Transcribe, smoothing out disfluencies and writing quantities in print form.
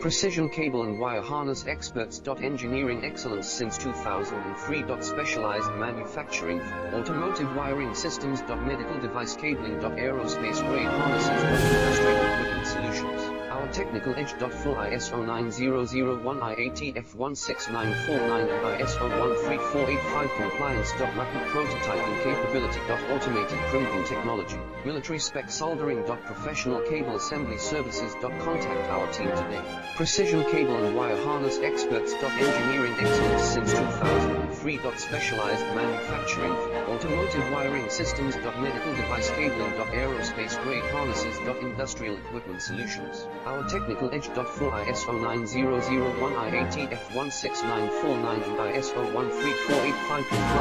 Precision cable and wire harness experts. Engineering excellence since 2003. Specialized manufacturing for automotive wiring systems. Medical device cabling. Aerospace grade harnesses. Industrial equipment solutions. Our technical edge. Full ISO 9001 IATF 16949 and ISO 13485 compliance. Rapid prototyping capability. Automated crimping technology. Military spec soldering. Professional cable assembly services. Contact our team today. Precision cable and wire harness experts. Engineering excellence since 2003. Specialized manufacturing for automotive wiring systems. Medical device cabling. Aerospace grade harnesses. Industrial equipment solutions. Our technical edge. Full ISO 9001 IATF 16949 and ISO 13485 compliance.